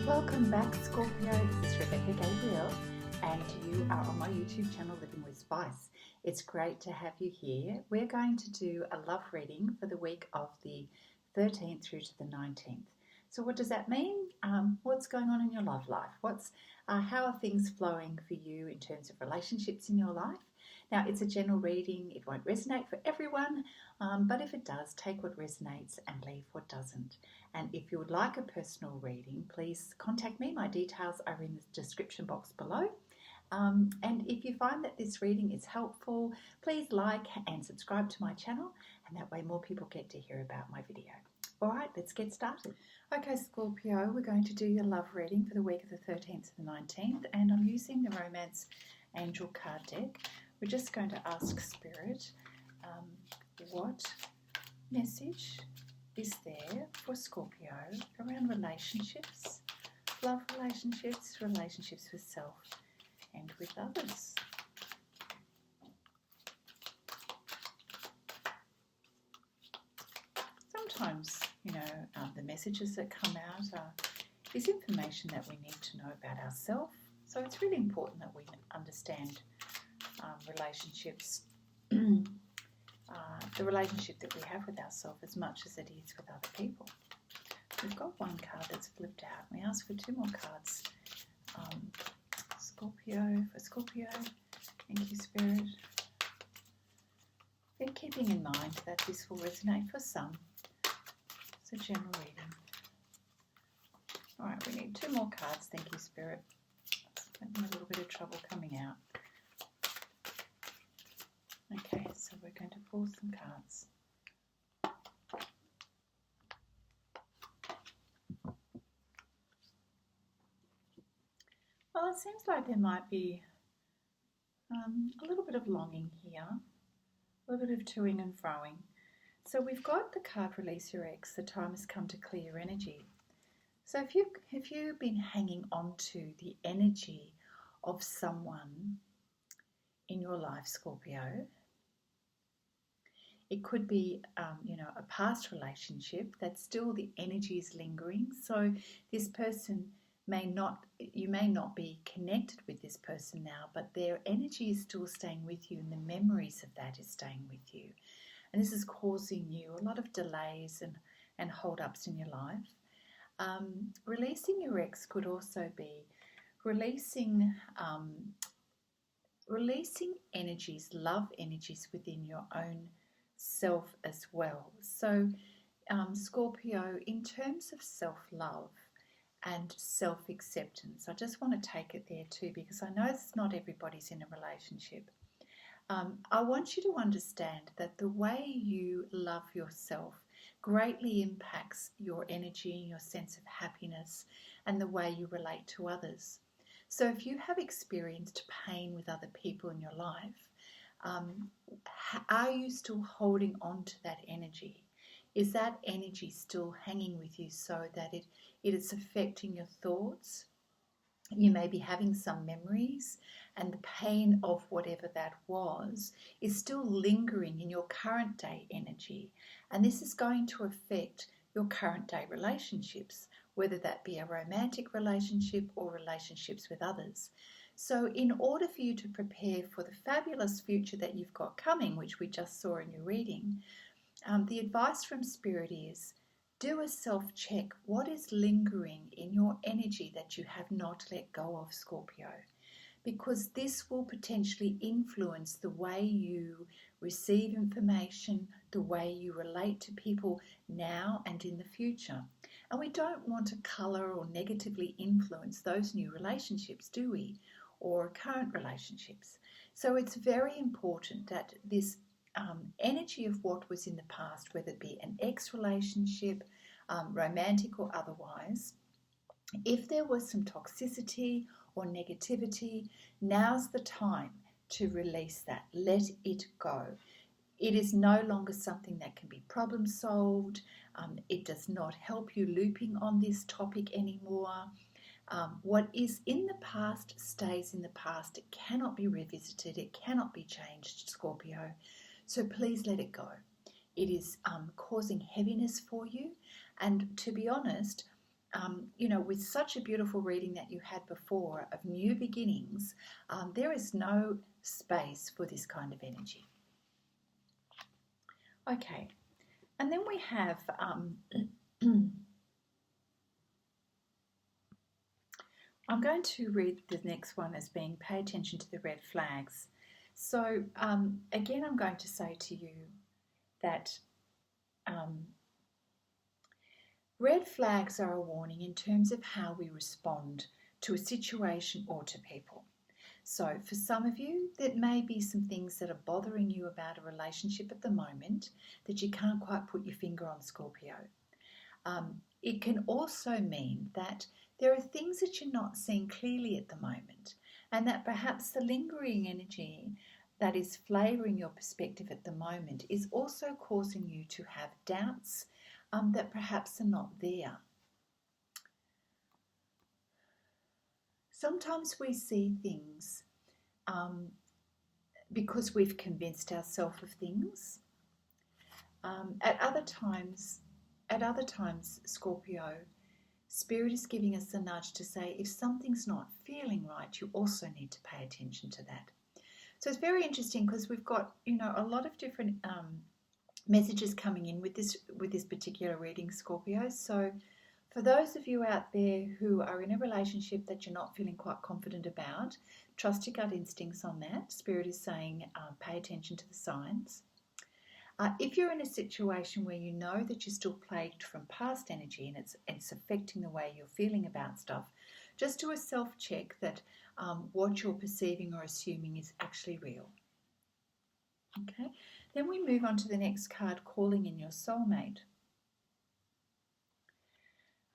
Welcome back, Scorpio. This is Rebecca Gabriel, and you are on my YouTube channel, Living with Spice. It's great to have you here. We're going to do a love reading for the week of the 13th through to the 19th. So what does that mean? What's going on in your love life? How are things flowing for you in terms of relationships in your life? Now, it's a general reading. It won't resonate for everyone, but if it does, take what resonates and leave what doesn't. And if you would like a personal reading, please contact me. My details are in the description box below. And if you find that this reading is helpful, please like and subscribe to my channel, and that way more people get to hear about my video. All right, let's get started. Okay, Scorpio, we're going to do your love reading for the week of the 13th to the 19th, and I'm using the Romance Angel card deck. We're just going to ask Spirit, what message is there for Scorpio around relationships, love relationships, relationships with self and with others. Sometimes, the messages that come out is information that we need to know about ourselves. So it's really important that we understand relationships, the relationship that we have with ourselves as much as it is with other people. We've got one card that's flipped out. We ask for two more cards. Scorpio, thank you, Spirit. Then keeping in mind that this will resonate for some. It's a general reading. All right, we need two more cards. Thank you, Spirit. It's having a little bit of trouble coming out. Okay, so we're going to pull some cards. Well, it seems like there might be a little bit of longing here, a little bit of toing and froing. So we've got the card Release Your Ex, the time has come to clear your energy. So if you've been hanging on to the energy of someone in your life, Scorpio, it could be, a past relationship that still the energy is lingering. So this person you may not be connected with this person now, but their energy is still staying with you, and the memories of that is staying with you. And this is causing you a lot of delays and hold-ups in your life. Releasing your ex could also be releasing energies, love energies within your own self as well. So Scorpio, in terms of self-love and self-acceptance, I just want to take it there too, because I know it's not everybody's in a relationship. I want you to understand that the way you love yourself greatly impacts your energy, your sense of happiness, and the way you relate to others. So if you have experienced pain with other people in your life, are you still holding on to that energy? Is that energy still hanging with you so that it is affecting your thoughts? You may be having some memories, and the pain of whatever that was is still lingering in your current day energy. And this is going to affect your current day relationships, whether that be a romantic relationship or relationships with others. So in order for you to prepare for the fabulous future that you've got coming, which we just saw in your reading, the advice from Spirit is, do a self-check. What is lingering in your energy that you have not let go of, Scorpio? Because this will potentially influence the way you receive information, the way you relate to people now and in the future. And we don't want to colour or negatively influence those new relationships, do we? Or current relationships. So it's very important that this energy of what was in the past, whether it be an ex relationship, romantic or otherwise, if there was some toxicity or negativity, now's the time to release that. Let it go. It is no longer something that can be problem solved. It does not help you looping on this topic anymore. What is in the past stays in the past. It cannot be revisited. It cannot be changed, Scorpio. So please let it go. It is causing heaviness for you. And to be honest, with such a beautiful reading that you had before of new beginnings, there is no space for this kind of energy. Okay, and then we have I'm going to read the next one as being pay attention to the red flags. So again, I'm going to say to you that red flags are a warning in terms of how we respond to a situation or to people. So for some of you, there may be some things that are bothering you about a relationship at the moment that you can't quite put your finger on, Scorpio. It can also mean that there are things that you're not seeing clearly at the moment, and that perhaps the lingering energy that is flavouring your perspective at the moment is also causing you to have doubts that perhaps are not there. Sometimes we see things because we've convinced ourselves of things. At other times, Scorpio, Spirit is giving us a nudge to say if something's not feeling right, you also need to pay attention to that. So it's very interesting because we've got, a lot of different messages coming in with this particular reading, Scorpio. So for those of you out there who are in a relationship that you're not feeling quite confident about, trust your gut instincts on that. Spirit is saying pay attention to the signs. If you're in a situation where you know that you're still plagued from past energy and it's affecting the way you're feeling about stuff, just do a self-check that what you're perceiving or assuming is actually real. Okay, then we move on to the next card, calling in your soulmate.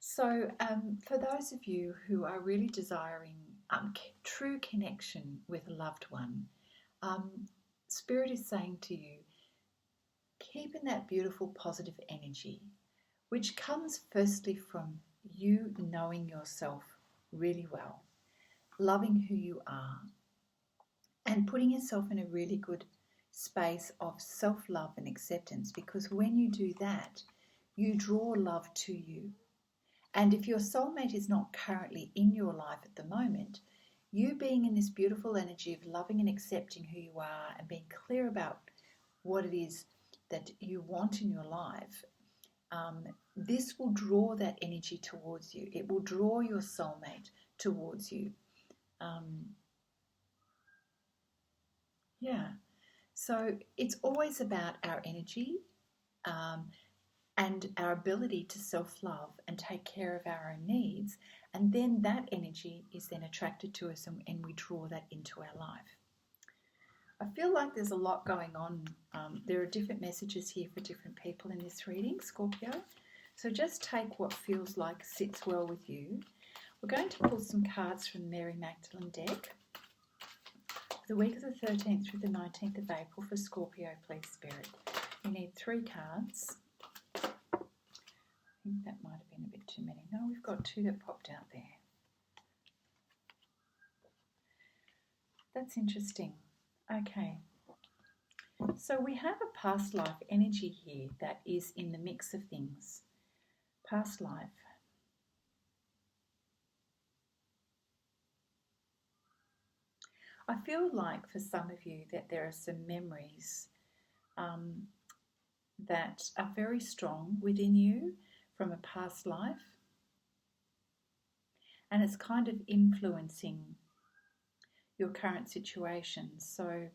So for those of you who are really desiring true connection with a loved one, Spirit is saying to you, keep in that beautiful positive energy, which comes firstly from you knowing yourself really well, loving who you are, and putting yourself in a really good space of self-love and acceptance, because when you do that, you draw love to you. And if your soulmate is not currently in your life at the moment, you being in this beautiful energy of loving and accepting who you are and being clear about what it is that you want in your life, this will draw that energy towards you. It will draw your soulmate towards you. So it's always about our energy and our ability to self-love and take care of our own needs, and then that energy is then attracted to us and we draw that into our life. I feel like there's a lot going on. There are different messages here for different people in this reading, Scorpio. So just take what feels like sits well with you. We're going to pull some cards from the Mary Magdalene deck. The week of the 13th through the 19th of April for Scorpio, please, Spirit. You need 3 cards. I think that might have been a bit too many. No, we've got 2 that popped out there. That's interesting. Okay, so we have a past life energy here that is in the mix of things. Past life. I feel like for some of you that there are some memories that are very strong within you from a past life, and it's kind of influencing your current situation. So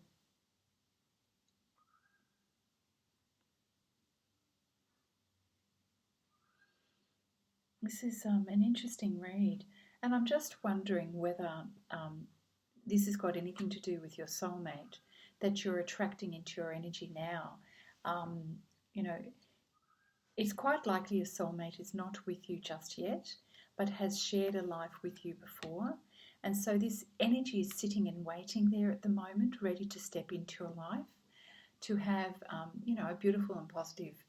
this is an interesting read, and I'm just wondering whether this has got anything to do with your soulmate that you're attracting into your energy now. It's quite likely your soulmate is not with you just yet, but has shared a life with you before. And so this energy is sitting and waiting there at the moment, ready to step into your life, to have, a beautiful and positive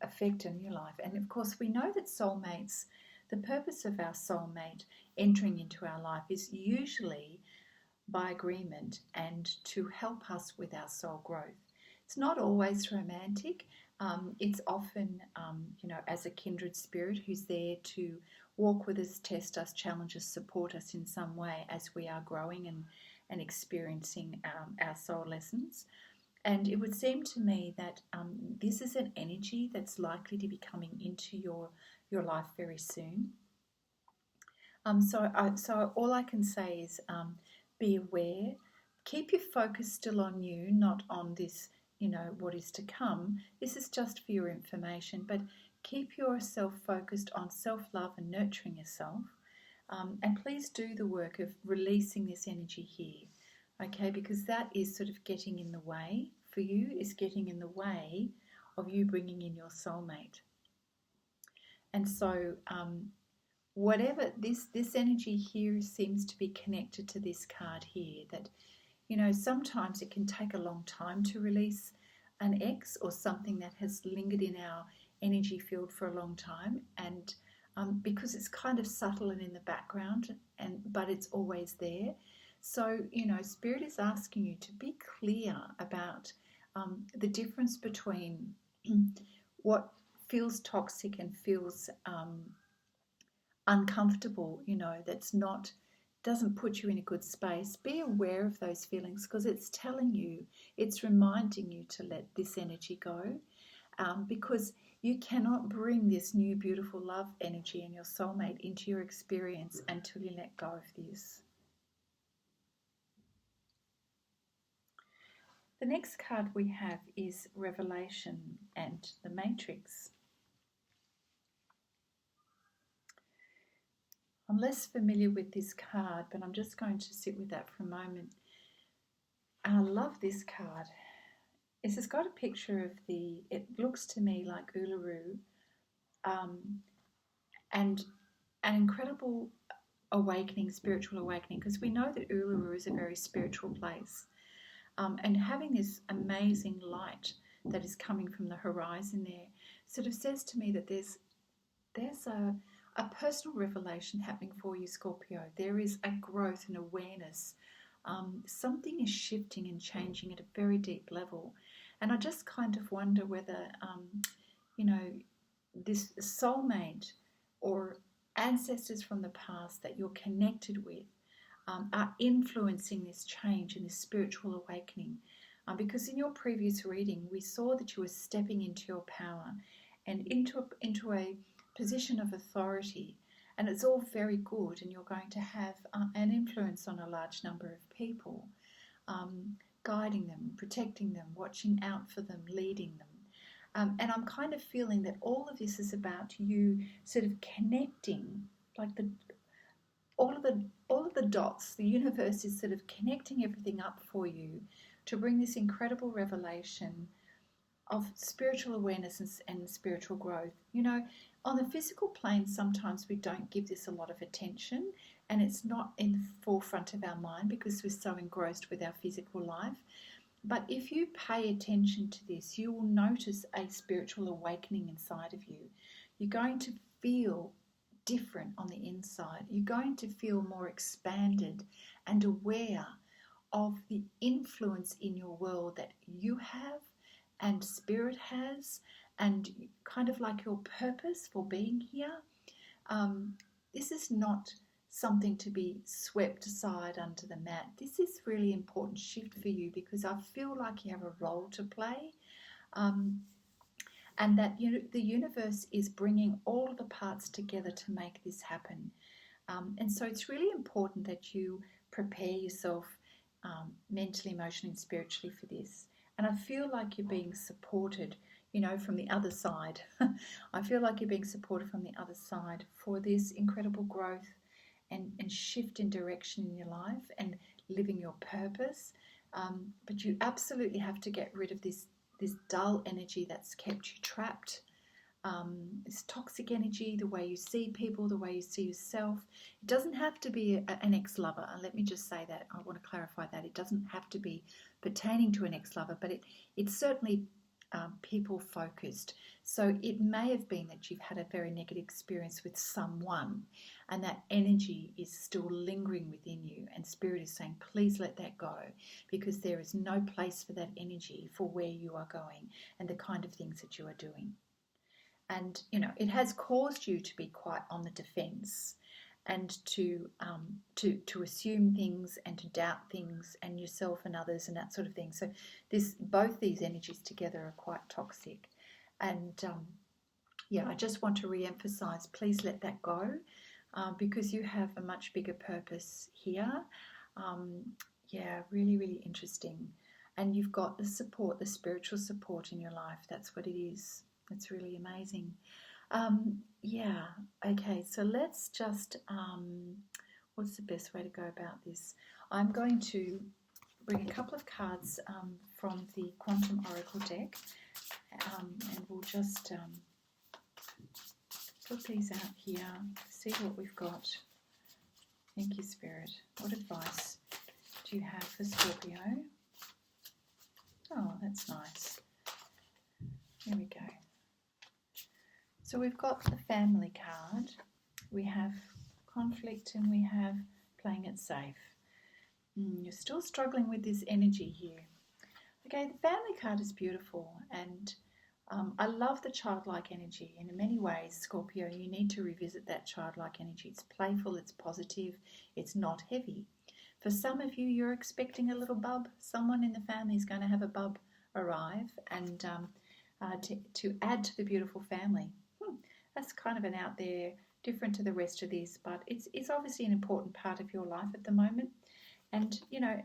effect in your life. And of course, we know that soulmates, the purpose of our soulmate entering into our life is usually by agreement and to help us with our soul growth. It's not always romantic. It's often, as a kindred spirit who's there to walk with us, test us, challenge us, support us in some way as we are growing and experiencing our soul lessons. And it would seem to me that this is an energy that's likely to be coming into your life very soon. So all I can say is be aware, keep your focus still on you, not on this, what is to come. This is just for your information, but keep yourself focused on self-love and nurturing yourself. And please do the work of releasing this energy here, okay? Because that is sort of getting in the way for you, is getting in the way of you bringing in your soulmate. And so whatever this energy here seems to be connected to this card here, that sometimes it can take a long time to release an ex or something that has lingered in our energy field for a long time, and because it's kind of subtle and in the background, but it's always there. So Spirit is asking you to be clear about the difference between what feels toxic and feels uncomfortable, doesn't put you in a good space. Be aware of those feelings, because it's telling you, it's reminding you to let this energy go, because you cannot bring this new beautiful love energy and your soulmate into your experience until you let go of this. The next card we have is Revelation and the Matrix. I'm less familiar with this card, but I'm just going to sit with that for a moment. And I love this card. It's got a picture of it looks to me like Uluru, and an incredible awakening, spiritual awakening, because we know that Uluru is a very spiritual place. And having this amazing light that is coming from the horizon there sort of says to me that there's a personal revelation happening for you, Scorpio. There is a growth and awareness. Something is shifting and changing at a very deep level. And I just kind of wonder whether, this soulmate or ancestors from the past that you're connected with are influencing this change and this spiritual awakening. Because in your previous reading, we saw that you were stepping into your power and into a position of authority, and it's all very good, and you're going to have an influence on a large number of people, guiding them, protecting them, watching out for them, leading them. And I'm kind of feeling that all of this is about you sort of connecting, like all of the dots. The universe is sort of connecting everything up for you to bring this incredible revelation of spiritual awareness and spiritual growth. On the physical plane, sometimes we don't give this a lot of attention, and it's not in the forefront of our mind because we're so engrossed with our physical life. But if you pay attention to this, you will notice a spiritual awakening inside of you. You're going to feel different on the inside. You're going to feel more expanded and aware of the influence in your world that you have and Spirit has, and kind of like your purpose for being here. This is not something to be swept aside under the mat. This is really important shift for you, because I feel like you have a role to play, and that the universe is bringing all of the parts together to make this happen. And so it's really important that you prepare yourself mentally, emotionally, and spiritually for this. And I feel like you're being supported, from the other side. I feel like you're being supported from the other side for this incredible growth and shift in direction in your life and living your purpose. But you absolutely have to get rid of this dull energy that's kept you trapped. This toxic energy, the way you see people, the way you see yourself. It doesn't have to be an ex-lover. Let me just say that. I want to clarify that. It doesn't have to be pertaining to an ex-lover, but it certainly people focused. So it may have been that you've had a very negative experience with someone, and that energy is still lingering within you, and Spirit is saying, please let that go, because there is no place for that energy for where you are going and the kind of things that you are doing. And it has caused you to be quite on the defense, and to assume things and to doubt things and yourself and others and that sort of thing. So both these energies together are quite toxic. And I just want to re-emphasize, please let that go, because you have a much bigger purpose here. Really, really interesting. And you've got the support, the spiritual support in your life. That's what it is. It's really amazing. Okay, so let's just, what's the best way to go about this? I'm going to bring a couple of cards from the Quantum Oracle deck, and we'll just put these out here, see what we've got. Thank you, Spirit. What advice do you have for Scorpio? Oh, that's nice. Here we go. So we've got the family card, we have conflict, and we have playing it safe. You're still struggling with this energy here. Okay, the family card is beautiful, and I love the childlike energy. And in many ways, Scorpio, you need to revisit that childlike energy. It's playful, it's positive, it's not heavy. For some of you, you're expecting a little bub. Someone in the family is going to have a bub arrive, and to add to the beautiful family. That's kind of an out there, different to the rest of this, but it's obviously an important part of your life at the moment. And,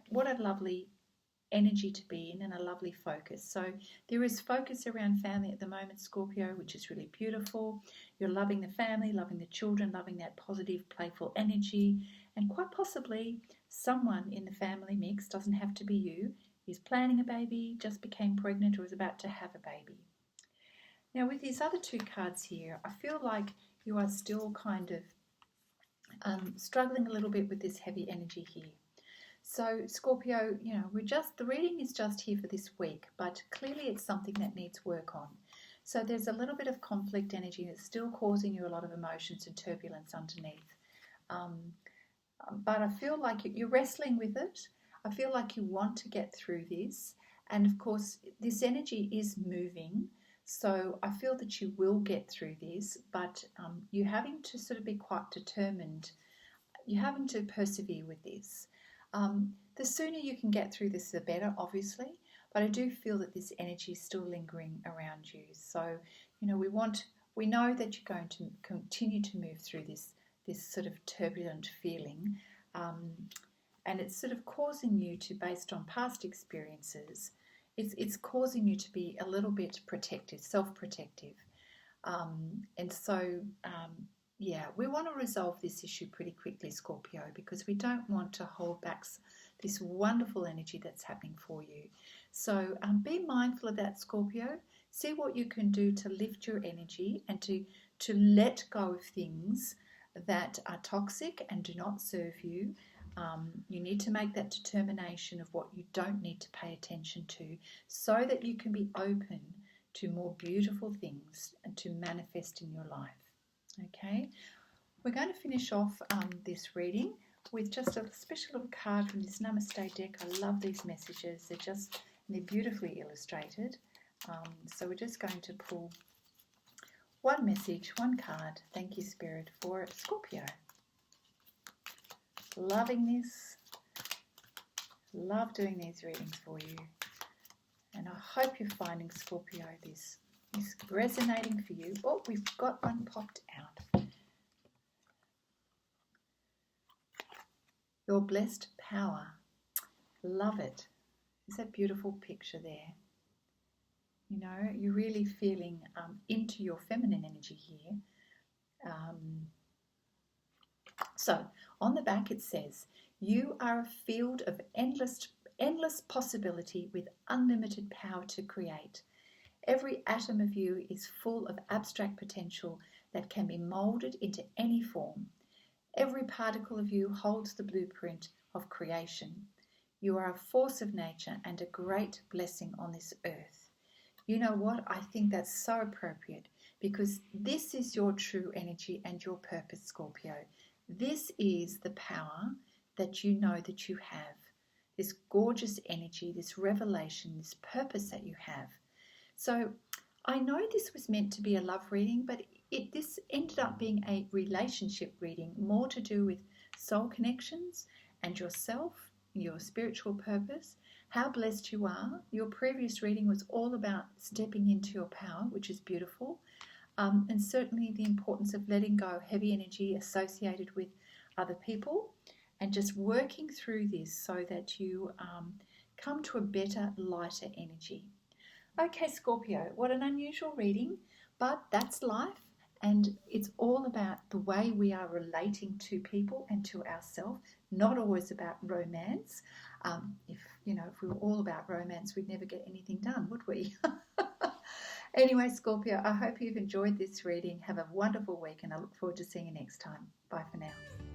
what a lovely energy to be in, and a lovely focus. So there is focus around family at the moment, Scorpio, which is really beautiful. You're loving the family, loving the children, loving that positive, playful energy, and quite possibly someone in the family mix, doesn't have to be you, is planning a baby, just became pregnant, or is about to have a baby. Now, with these other two cards here, I feel like you are still kind of struggling a little bit with this heavy energy here. So, Scorpio, the reading is just here for this week, but clearly it's something that needs work on. So there's a little bit of conflict energy that's still causing you a lot of emotions and turbulence underneath. But I feel like you're wrestling with it. I feel like you want to get through this. And of course, this energy is moving. So I feel that you will get through this, but you're having to sort of be quite determined. You're having to persevere with this. The sooner you can get through this, the better, obviously. But I do feel that this energy is still lingering around you. So, we know that you're going to continue to move through this sort of turbulent feeling. And it's sort of causing you to, based on past experiences, it's causing you to be a little bit protective, self-protective. And so, we want to resolve this issue pretty quickly, Scorpio, because we don't want to hold back this wonderful energy that's happening for you. So be mindful of that, Scorpio. See what you can do to lift your energy and to let go of things that are toxic and do not serve you. You need to make that determination of what you don't need to pay attention to, so that you can be open to more beautiful things and to manifest in your life. Okay, we're going to finish off this reading with just a special little card from this Namaste deck. I love these messages. They're beautifully illustrated. So we're just going to pull one message, one card. Thank you, Spirit, for Scorpio. Loving this. Love doing these readings for you. And I hope you're finding, Scorpio, this is resonating for you. Oh, we've got one popped out. Your blessed power. Love it. Is that beautiful picture there? You're really feeling into your feminine energy here. So on the back it says, you are a field of endless possibility with unlimited power to create. Every atom of you is full of abstract potential that can be moulded into any form. Every particle of you holds the blueprint of creation. You are a force of nature and a great blessing on this earth. You know what? I think that's so appropriate because this is your true energy and your purpose, Scorpio. This is the power that you know that you have. This gorgeous energy, this revelation, this purpose that you have. So I know this was meant to be a love reading, but this ended up being a relationship reading, more to do with soul connections and yourself, your spiritual purpose, how blessed you are. Your previous reading was all about stepping into your power, which is beautiful, and certainly the importance of letting go of heavy energy associated with other people and just working through this so that you come to a better, lighter energy. Okay, Scorpio, what an unusual reading, but that's life, and it's all about the way we are relating to people and to ourselves, not always about romance. If we were all about romance, we'd never get anything done, would we? Anyway, Scorpio, I hope you've enjoyed this reading. Have a wonderful week, and I look forward to seeing you next time. Bye for now.